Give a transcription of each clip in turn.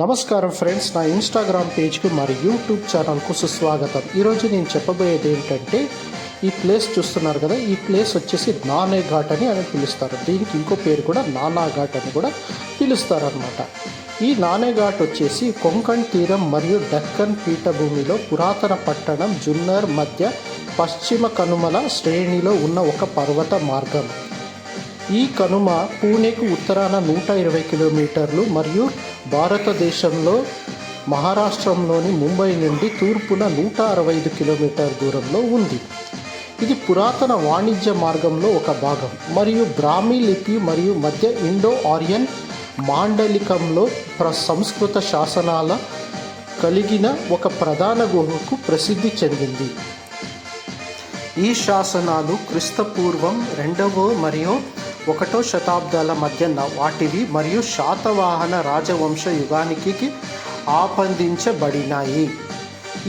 నమస్కారం ఫ్రెండ్స్, నా ఇన్స్టాగ్రామ్ పేజ్కి మరి యూట్యూబ్ ఛానల్కు సుస్వాగతం. ఈరోజు నేను చెప్పబోయేది ఏంటంటే, ఈ ప్లేస్ చూస్తున్నారు కదా, ఈ ప్లేస్ వచ్చేసి నానే ఘాట్ అని పిలుస్తారు. దీనికి ఇంకో పేరు కూడా నానా ఘాట్ అని కూడా పిలుస్తారనమాట. ఈ నానే ఘాట్ వచ్చేసి కొంకణ్ తీరం మరియు డక్కన్ పీఠభూమిలో పురాతన పట్టణం జున్నర్ మధ్య పశ్చిమ కనుమల శ్రేణిలో ఉన్న ఒక పర్వత మార్గం. ఈ కనుమ పూణేకు ఉత్తరాన 120 కిలోమీటర్లు మరియు భారతదేశంలో మహారాష్ట్రంలోని ముంబై నుండి తూర్పున 165 కిలోమీటర్ దూరంలో ఉంది. ఇది పురాతన వాణిజ్య మార్గంలో ఒక భాగం మరియు బ్రాహ్మీ లిపి మరియు మధ్య ఇండో ఆరియన్ మాండలికంలో సంస్కృత శాసనాల కలిగిన ఒక ప్రధాన గుహకు ప్రసిద్ధి చెందింది. ఈ శాసనాలు క్రీస్తుపూర్వం 2వ మరియు 1వ శతాబ్దాల మధ్య వాటివి మరియు శాతవాహన రాజవంశ యుగానికి ఆపాదించబడినాయి.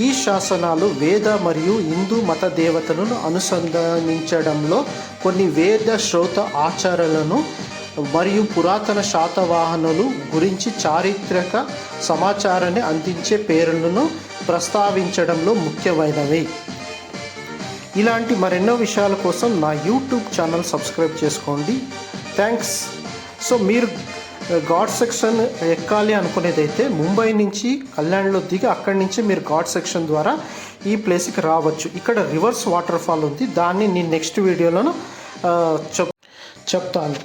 ఈ శాసనాలు వేద మరియు హిందూ మత దేవతలను అనుసంధానించడంలో కొన్ని వేద శ్రోత ఆచారాలను మరియు పురాతన శాతవాహనులు గురించి చారిత్రక సమాచారాన్ని అందించే పేర్లను ప్రస్తావించడంలో ముఖ్యమైనవి. ఇలాంటి మరెన్నో విషయాల కోసం నా యూట్యూబ్ ఛానల్ సబ్స్క్రైబ్ చేసుకోండి. థ్యాంక్స్. సో మీరు ఘాట్ సెక్షన్ ఎక్కాలి అనుకునేదైతే ముంబై నుంచి కళ్యాణ్లో దిగి అక్కడి నుంచి మీరు ఘాట్ సెక్షన్ ద్వారా ఈ ప్లేస్కి రావచ్చు. ఇక్కడ రివర్స్ వాటర్ ఫాల్ ఉంది, దాన్ని నేను నెక్స్ట్ వీడియోలో చెప్తాను.